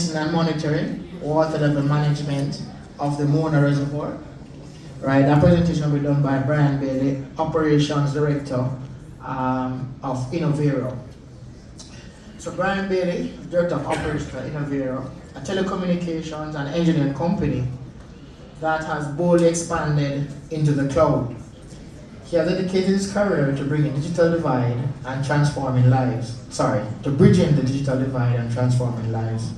and monitoring water level management of the Mona Reservoir. Right, that presentation will be done by Brian Bailey, Operations Director of Innovera. So Brian Bailey, Director of Operations at Innovera, a telecommunications and engineering company that has boldly expanded into the cloud. He has dedicated his career to bringing digital divide and transforming lives. To bridging the digital divide and transforming lives.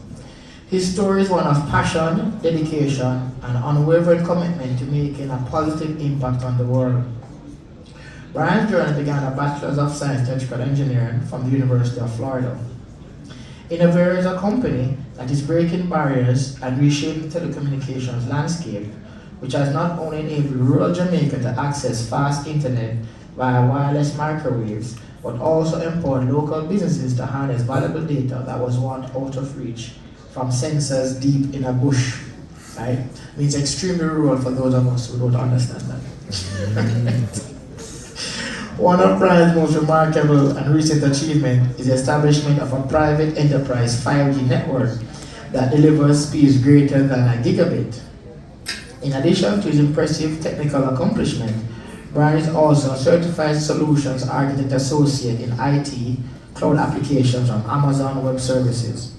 His story is one of passion, dedication, and unwavering commitment to making a positive impact on the world. Brian's journey began a Bachelor's of Science in Electrical Engineering from the University of Florida. Innovera is a company that is breaking barriers and reshaping the telecommunications landscape, which has not only enabled rural Jamaica to access fast internet via wireless microwaves, but also empowered local businesses to harness valuable data that was once out of reach from sensors deep in a bush. Right? Means extremely rural for those of us who don't understand that. One of Brian's most remarkable and recent achievements is the establishment of a private enterprise 5G network that delivers speeds greater than a gigabit. In addition to his impressive technical accomplishment, Brian is also a certified solutions architect associate in IT cloud applications on Amazon Web Services.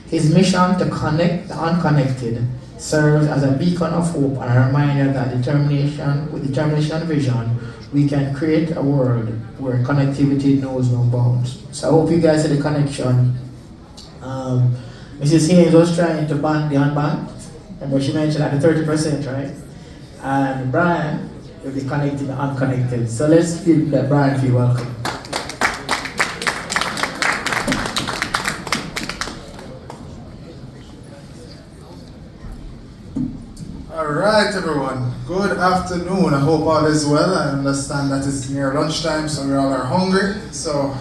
His mission to connect the unconnected serves as a beacon of hope and a reminder that with determination and vision, we can create a world where connectivity knows no bounds. So I hope you guys see the connection. Mrs. Haynes was trying to ban the unbanned, but she mentioned at the 30%, right? And Brian will be connecting the unconnected. So let's let Brian feel welcome. Alright everyone, good afternoon. I hope all is well. I understand that it's near lunchtime, so we all are hungry. So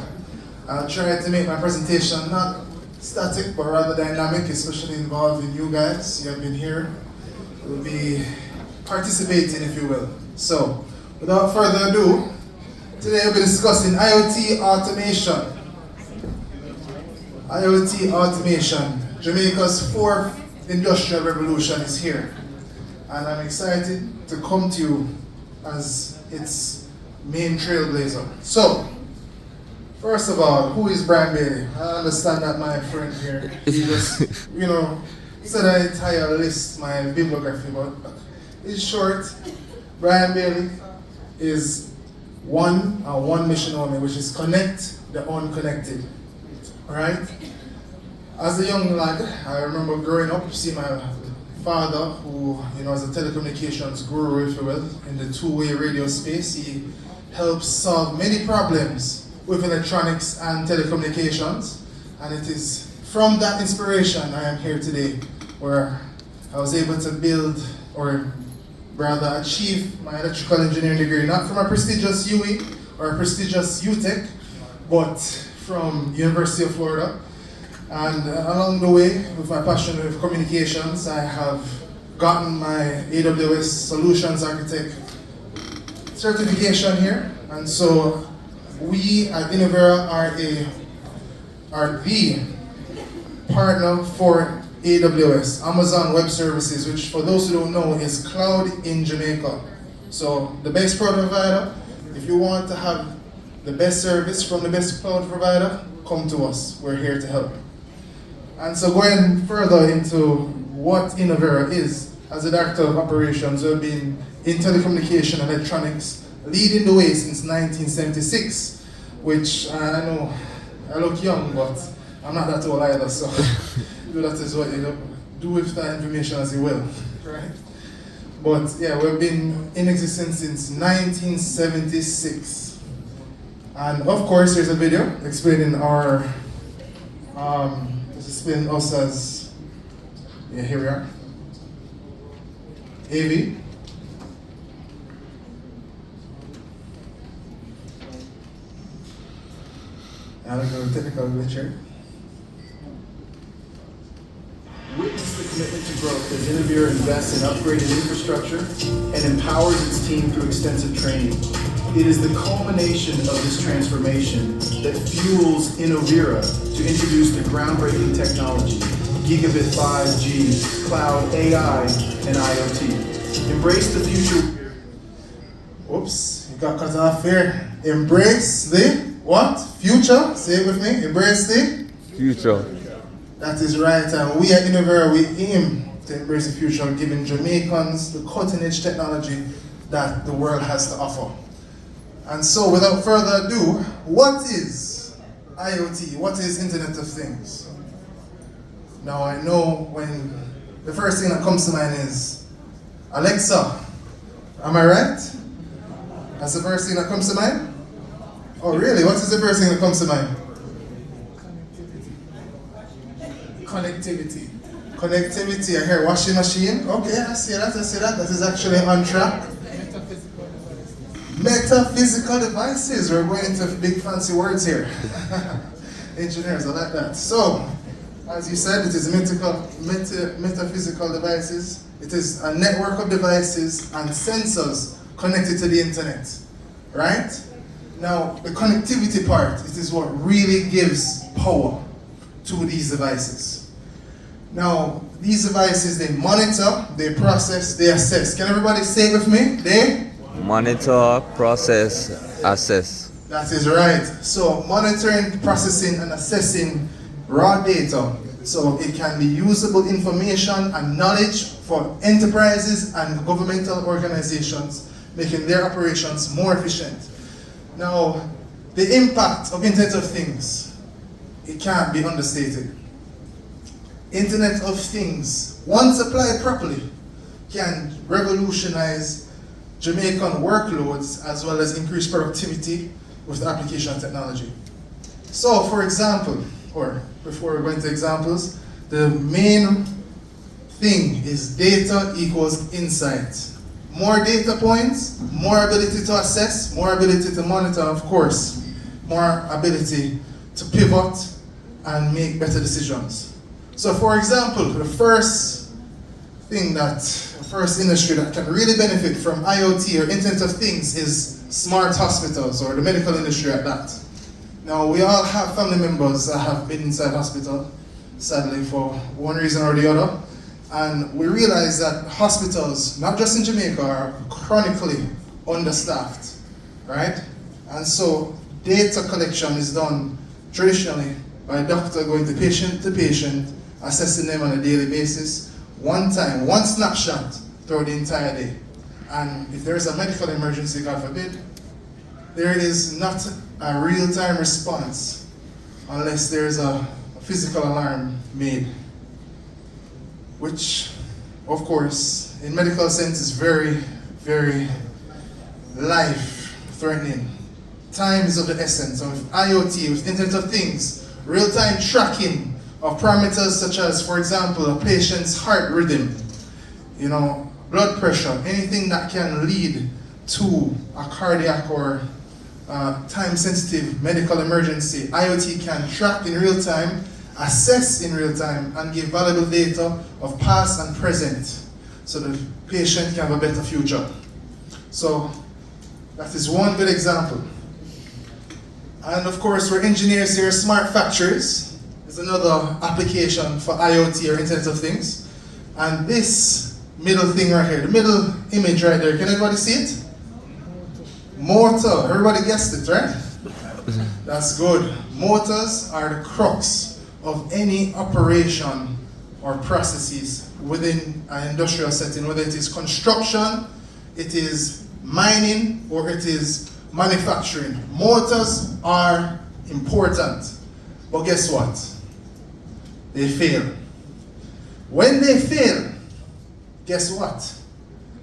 I'll try to make my presentation not static but rather dynamic, especially involving you guys. You have been here. We'll be participating, if you will. So without further ado, today we'll be discussing IoT automation. IoT automation. Jamaica's fourth industrial revolution is here. And I'm excited to come to you as its main trailblazer. So, first of all, who is Brian Bailey? I understand that my friend here, he just, said I entire list my bibliography, but in short, Brian Bailey is one mission only, which is connect the unconnected. Alright? As a young lad, I remember growing up, seeing my father, who is a telecommunications guru, if you will, in the two-way radio space. He helps solve many problems with electronics and telecommunications, and it is from that inspiration I am here today, where I was able to build, or rather achieve, my electrical engineering degree, not from a prestigious UE or a prestigious UTech, but from University of Florida. And along the way, with my passion with communications, I have gotten my AWS Solutions Architect certification here. And so we at Innovera are the partner for AWS, Amazon Web Services, which for those who don't know is cloud in Jamaica. So the best cloud provider, if you want to have the best service from the best cloud provider, come to us. We're here to help. And so going further into what Innovera is, as a director of operations, we've been in telecommunication and electronics leading the way since 1976, which I know I look young, but I'm not that old either, so that is what you do with that information as you will, right? But yeah, we've been in existence since 1976. And of course, there's a video explaining our explain us as, here we are, AV. And a little technical glitch here. Witness the commitment to growth as Innovera invests in upgraded infrastructure and empowers its team through extensive training. It is the culmination of this transformation that fuels Innovera to introduce the groundbreaking technology gigabit 5G, cloud, AI, and IoT. Embrace the future. Oops, you got cut off here. Embrace the what? Future? Say it with me. Embrace the Future. That is right. And we at Innovera, we aim to embrace the future, giving Jamaicans the cutting edge technology that the world has to offer. And so, without further ado, what is IoT? What is Internet of Things? Now, I know when the first thing that comes to mind is Alexa. Am I right? That's the first thing that comes to mind? Oh, really? What is the first thing that comes to mind? Connectivity. Connectivity. I hear washing machine. Okay, I see that. That is actually on track. Metaphysical devices. We're going into big fancy words here. Engineers, I like that. So, as you said, it is metaphysical devices. It is a network of devices and sensors connected to the internet, right? Now, the connectivity part, it is what really gives power to these devices. Now, these devices, they monitor, they process, they assess. Can everybody say it with me? They Monitor, process, assess. That is right. So monitoring, processing, and assessing raw data so it can be usable information and knowledge for enterprises and governmental organizations, making their operations more efficient. Now, the impact of Internet of Things, it can't be understated. Internet of Things, once applied properly, can revolutionize Jamaican workloads as well as increase productivity with the application of technology. So, for example, or before we go into examples, the main thing is data equals insight. More data points, more ability to assess, more ability to monitor, of course, more ability to pivot and make better decisions. So, for example, the first industry that can really benefit from IoT or Internet of Things is smart hospitals, or the medical industry at that. Now, we all have family members that have been inside hospital, sadly, for one reason or the other. And we realize that hospitals, not just in Jamaica, are chronically understaffed, right? And so data collection is done traditionally by a doctor going to patient, assessing them on a daily basis, one time, one snapshot throughout the entire day. And if there is a medical emergency, God forbid, there is not a real-time response unless there is a physical alarm made, which, of course, in medical sense is very, very life-threatening. Time is of the essence. So with IoT, with Internet of Things, real-time tracking of parameters such as, for example, a patient's heart rhythm, blood pressure, anything that can lead to a cardiac or time-sensitive medical emergency, IoT can track in real time, assess in real time, and give valuable data of past and present so the patient can have a better future. So that is one good example. And of course, we're engineers here. Smart factories is another application for IoT or Internet of Things. And this middle thing right here, the middle image right there, can everybody see it? Motor. Everybody guessed it, right? That's good. Motors are the crux of any operation or processes within an industrial setting, whether it is construction, it is mining, or it is manufacturing. Motors are important, but guess what? They fail. When they fail, guess what?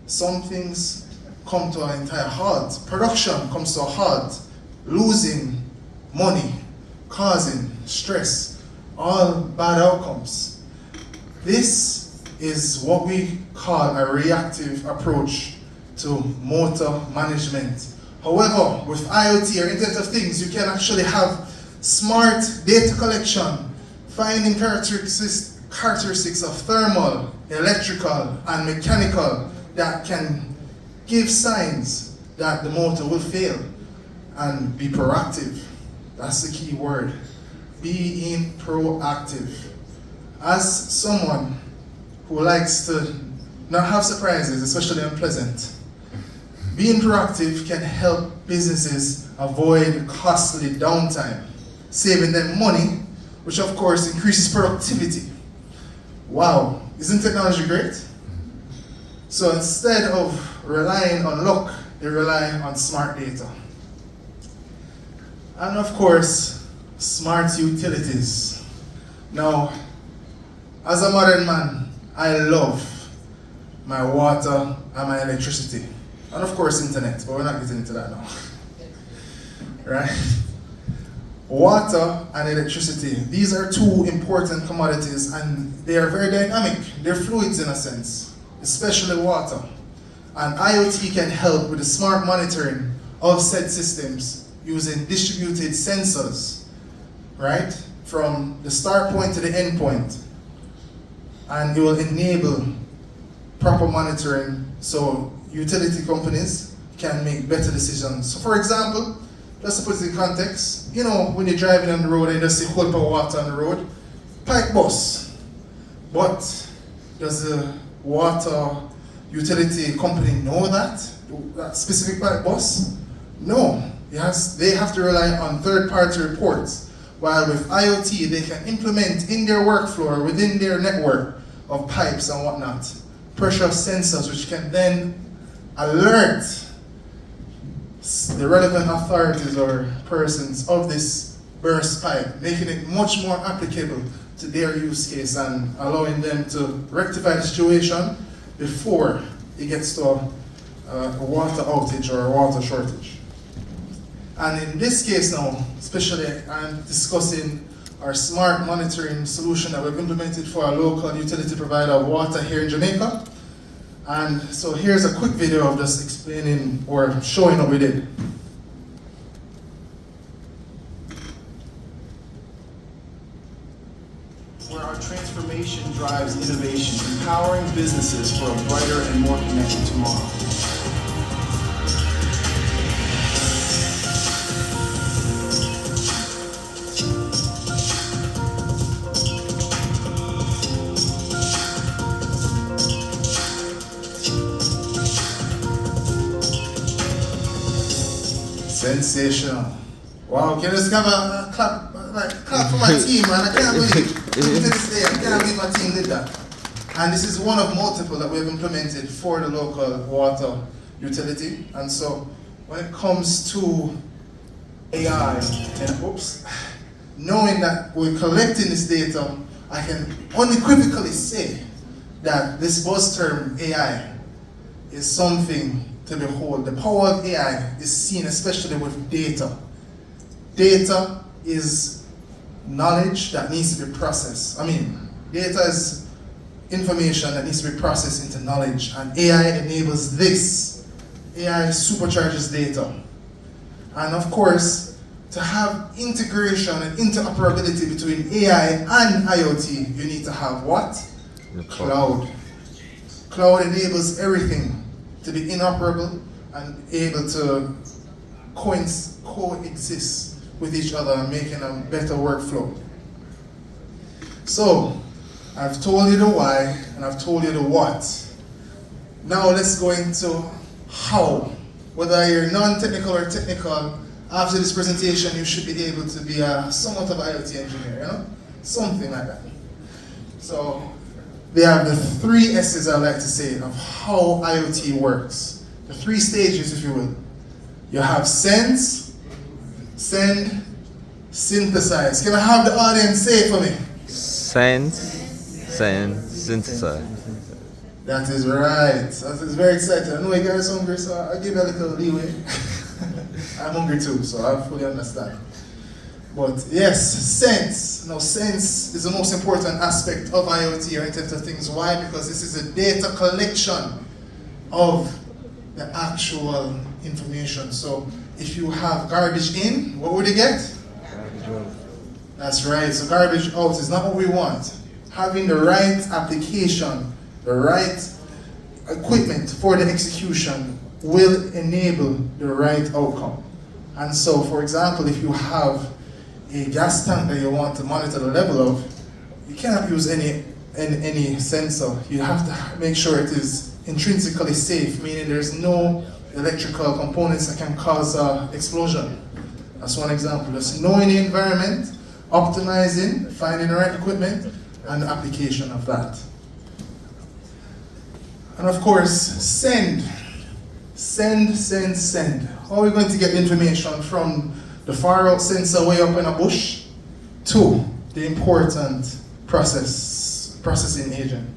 Some things come to an entire halt. Production comes to a halt. Losing money, causing stress, all bad outcomes. This is what we call a reactive approach to motor management. However, with IoT or Internet of Things, you can actually have smart data collection, finding characteristics of thermal, electrical, and mechanical that can give signs that the motor will fail, and be proactive. That's the key word. Being proactive. As someone who likes to not have surprises, especially unpleasant, being proactive can help businesses avoid costly downtime, saving them money, which of course increases productivity. Wow, isn't technology great? So instead of relying on luck, they rely on smart data. And of course, smart utilities. Now, as a modern man, I love my water and my electricity. And of course, internet, but we're not getting into that now. Right? Water and electricity, these are two important commodities and they are very dynamic. They're fluids in a sense, especially water. And IoT can help with the smart monitoring of said systems using distributed sensors, right? From the start point to the end point. And it will enable proper monitoring so utility companies can make better decisions. So for example, just to put it in context, you know, when you're driving on the road and you just see whole of water on the road, pipe bust. But does the water utility company know that specific pipe bust? No. Yes, they have to rely on third-party reports. While with IoT, they can implement in their workflow or within their network of pipes and whatnot, pressure sensors which can then alert the relevant authorities or persons of this burst pipe, making it much more applicable to their use case and allowing them to rectify the situation before it gets to a water outage or a water shortage. And in this case now, especially I'm discussing our smart monitoring solution that we've implemented for our local utility provider of water here in Jamaica. And so here's a quick video of just explaining or showing what we did. Where our transformation drives innovation, empowering businesses for a brighter and more connected tomorrow. Sensational. Wow, can you just have a clap, clap for my team, man? I can't believe, to this day, I can't believe my team did that. And this is one of multiple that we've implemented for the local water utility. And so when it comes to AI, and knowing that we're collecting this data, I can unequivocally say that this buzz term AI is something to behold. The power of AI is seen especially with data. Data is knowledge that needs to be processed. Data is information that needs to be processed into knowledge, and AI enables this. AI supercharges data. And of course, to have integration and interoperability between AI and IoT, you need to have what? Cloud. Cloud enables everything to be inoperable and able to coexist with each other and making a better workflow. So, I've told you the why and I've told you the what. Now let's go into how. Whether you're non-technical or technical, after this presentation you should be able to be a somewhat of an IoT engineer, you know? Something like that. So, they have the 3 S's I like to say of how IoT works. The 3 stages, if you will. You have sense, send, synthesize. Can I have the audience say it for me? Send, synthesize. That is right. That is very exciting. I know you guys are hungry, so I'll give you a little leeway. I'm hungry too, so I fully understand. But yes, sense. Now sense is the most important aspect of IoT or Internet of Things. Why? Because this is a data collection of the actual information. So if you have garbage in, what would you get? Garbage out. That's right. So garbage out is not what we want. Having the right application, the right equipment for the execution will enable the right outcome. And so, for example, if you have a gas tank that you want to monitor the level of, you cannot use any sensor. You have to make sure it is intrinsically safe, meaning there's no electrical components that can cause explosion. That's one example. Just knowing the environment, optimizing, finding the right equipment, and the application of that. And of course, send. Send, send, send. How are we going to get information from the far out sensor way up in a bush to the important processing agent?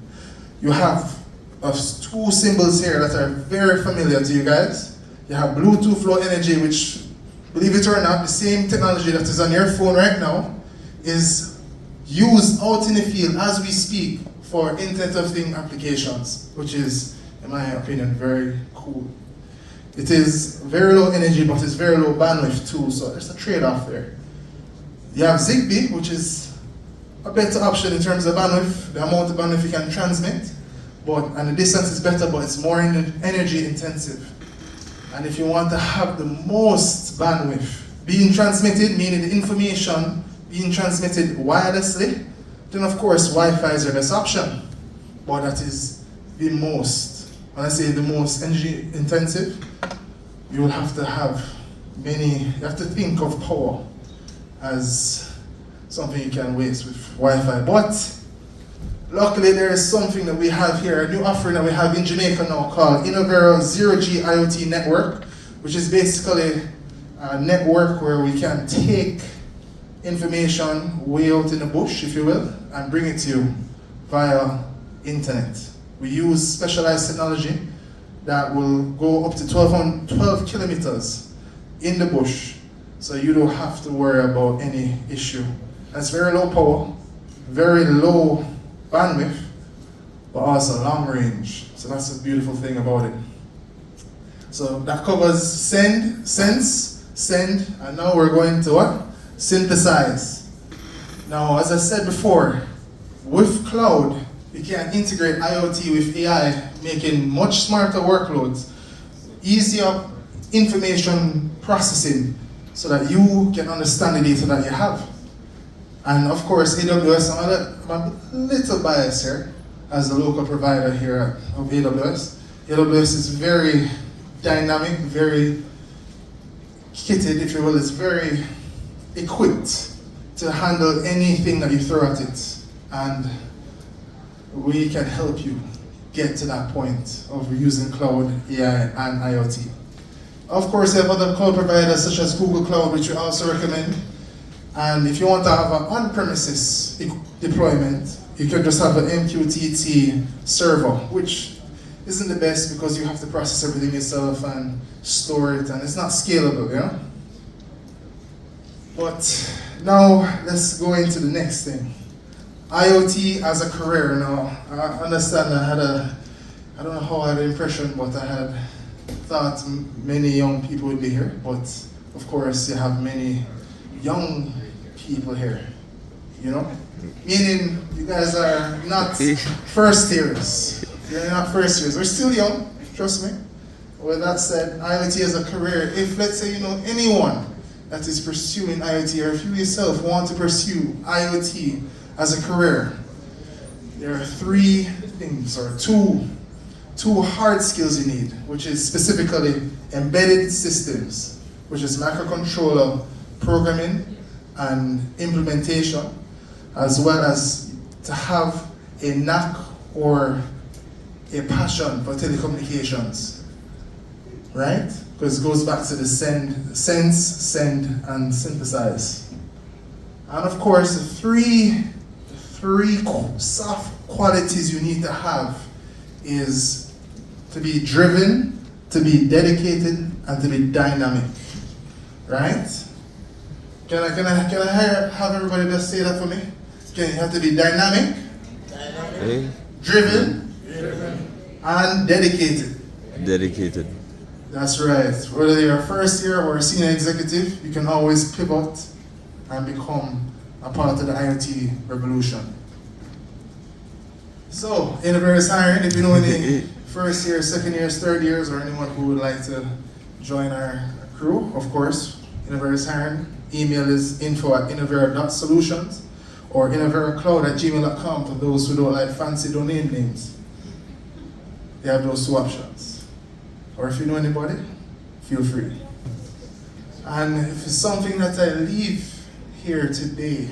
You have two symbols here that are very familiar to you guys. You have Bluetooth Low Energy, which, believe it or not, the same technology that is on your phone right now is used out in the field as we speak for Internet of Things applications, which is, in my opinion, very cool. It is very low energy, but it's very low bandwidth too, so there's a trade-off there. You have Zigbee, which is a better option in terms of bandwidth, the amount of bandwidth you can transmit, and the distance is better, but it's more energy intensive. And if you want to have the most bandwidth being transmitted, meaning the information being transmitted wirelessly, then of course Wi-Fi is your best option. But that is the most, when I say the most energy intensive, you will have to have you have to think of power as something you can waste with Wi-Fi. But luckily there is something that we have here, a new offering that we have in Jamaica now called Innovera 0G IoT Network, which is basically a network where we can take information way out in the bush, if you will, and bring it to you via internet. We use specialized technology that will go up to 12 kilometers in the bush, so you don't have to worry about any issue. It's very low power, very low bandwidth, but also long range. So that's the beautiful thing about it. So that covers send, sense, send, and now we're going to what? Synthesize. Now, as I said before, with cloud, you can integrate IoT with AI, making much smarter workloads, easier information processing, so that you can understand the data that you have. And of course, AWS, I'm a little biased here as a local provider here of AWS. AWS is very dynamic, very kitted, if you will. It's very equipped to handle anything that you throw at it. And we can help you get to that point of using cloud, AI, and IoT. Of course, you have other cloud providers such as Google Cloud, which we also recommend. And if you want to have an on-premises deployment, you can just have an MQTT server, which isn't the best because you have to process everything yourself and store it, and it's not scalable, yeah? But now let's go into the next thing. IoT as a career. Now, I understand I don't know how I had the impression, but I had thought many young people would be here, but of course you have many young people here, you know? Meaning you guys are not first years. You're not first years. We're still young, trust me. With that said, IoT as a career, if let's say you know anyone that is pursuing IoT, or if you yourself want to pursue IoT as a career, there are three things, or two hard skills you need, which is specifically embedded systems, which is microcontroller programming and implementation, as well as to have a knack or a passion for telecommunications, right? Because it goes back to the sense, send, and synthesize. And of course, the three soft qualities you need to have is to be driven, to be dedicated, and to be dynamic, right? Can I have everybody just say that for me? You have to be dynamic, driven, and dedicated. Dedicated. That's right. Whether you're a first year or a senior executive, you can always pivot and become a part of the IoT revolution. So, Innovera is hiring. If you know any first years, second years, third years, or anyone who would like to join our crew, of course, Innovera is hiring. Email is info@innovera.solutions, or innoveracloud@gmail.com for those who don't like fancy domain names. They have those two options. Or if you know anybody, feel free. And if it's something that I leave here today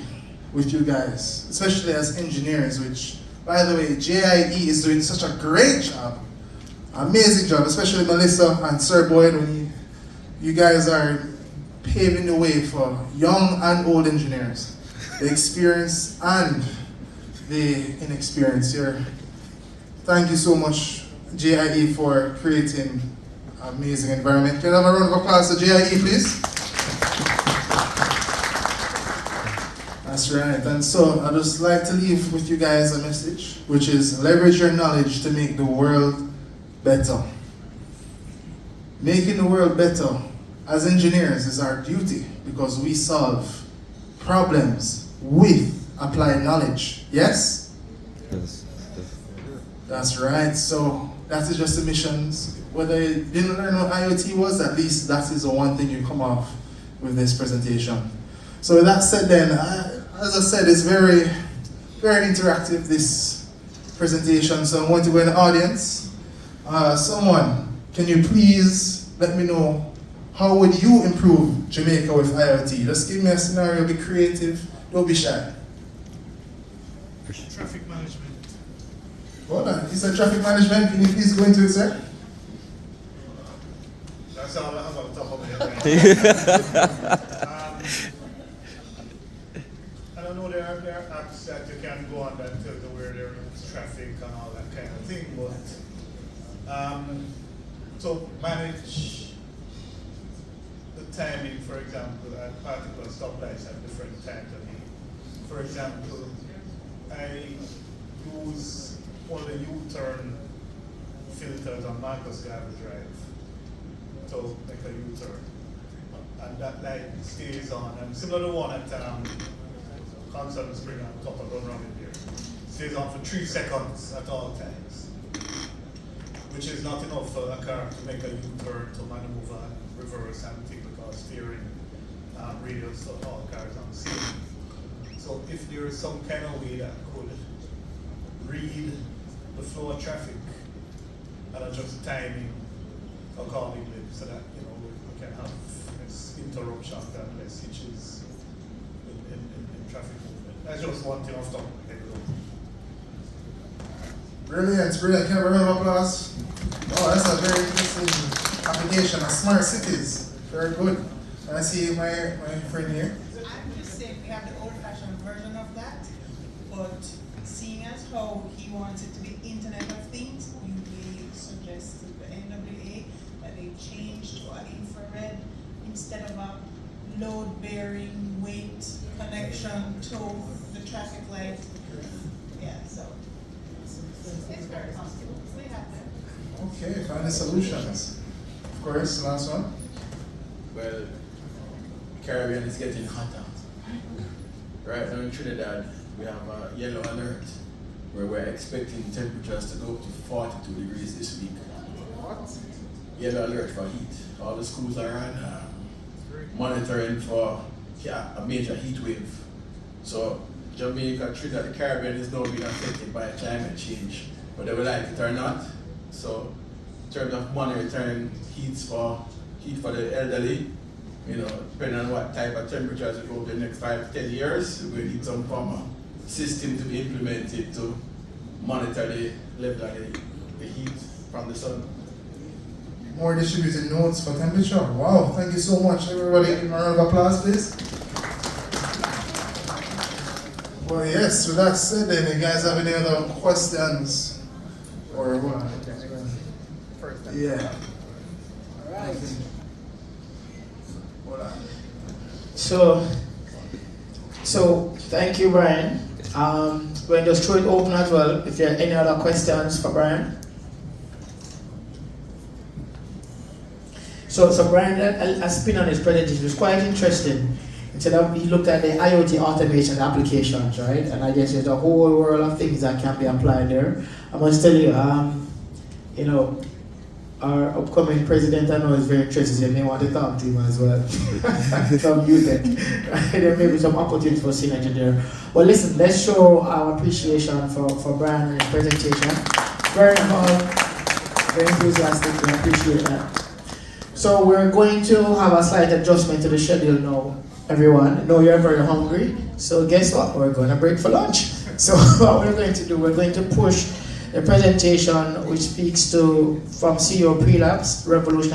with you guys, especially as engineers, which, by the way, JIE is doing such a great job, amazing job, especially Melissa and Sir Boyd, when you guys are paving the way for young and old engineers, the experienced and the inexperienced here. Thank you so much, JIE, for creating an amazing environment. Can I have a round of applause to JIE, please? That's right. And so I'd just like to leave with you guys a message, which is leverage your knowledge to make the world better. Making the world better as engineers is our duty because we solve problems with applied knowledge. Yes? Yes. That's right. So that is just the missions. Whether you didn't learn what IoT was, at least that is the one thing you come off with this presentation. So with that said then, as I said, it's very, very interactive, this presentation. So I'm going to go in the audience. Someone, can you please let me know, how would you improve Jamaica with IoT? Just give me a scenario, be creative, don't be shy. Traffic management. Hold on, you said traffic management, can you please go into it, sir? That's all I have on top of my head. I don't know, there are apps that you can go on that tell you where there is traffic and all that kind of thing, but to manage the timing, for example, at particular stoplights at different times of day. For example, I use one of the U-turn filters on Marcus Garvey Drive to make a U-turn. And that light stays on, and similar to one at Constant Spring on top of Run Round in there. Stays on for 3 seconds at all times, which is not enough for a car to make a U-turn, to maneuver, reverse, and typical steering, radius of all cars on the scene. So if there is some kind of way that could read the flow of traffic and adjust timing accordingly, so that we can have less interruption and less hitches in traffic movement. That's just one thing off the top of my head. Brilliant, brilliant. Can I have a round of applause? Oh, that's a very interesting application of smart cities. Very good. And I see my friend here. I'm just saying we have the old-fashioned version of that, but seeing as how he wants it to be Internet of Things, you may suggest to the NWA that they change to an infrared instead of a load-bearing weight connection to the traffic light. Yeah, so it's very possible. We have that. Okay, find the solutions. Of course, last one. Well, Caribbean is getting hotter. Right now in Trinidad, we have a yellow alert where we're expecting temperatures to go up to 42 degrees this week. What? Yellow alert for heat. All the schools are on monitoring for a major heat wave. So Jamaica, Trinidad, the Caribbean is now being affected by climate change, whether we like it or not. So in terms of monitoring heat for the elderly, depending on what type of temperatures we go over the next 5 to 10 years, we need some form of system to be implemented to monitor the level of the heat from the sun. More distributed notes for temperature. Wow, thank you so much. Everybody give a round of applause, please. Well, yes, with that said, then, you guys have any other questions? Or what? Yeah. All right. Hold on. So thank you, Brian. We'll just throw it open as well if there are any other questions for Brian. So Brian, a spin on his presentation was quite interesting. Instead of he looked at the IoT automation applications, right? And I guess there's a whole world of things that can be applied there. I must tell you, our upcoming president, I know is very interested. You may want to talk to him as well. Some youth. There may be some opportunities for synergy there. But listen, let's show our appreciation for Brian and his presentation. Very humble, very enthusiastic. We appreciate that. So we're going to have a slight adjustment to the schedule now, everyone. I know you're very hungry, so guess what? We're going to break for lunch. So what we're going to do, we're going to push the presentation which speaks to from CEO Prelapse, Revolutionary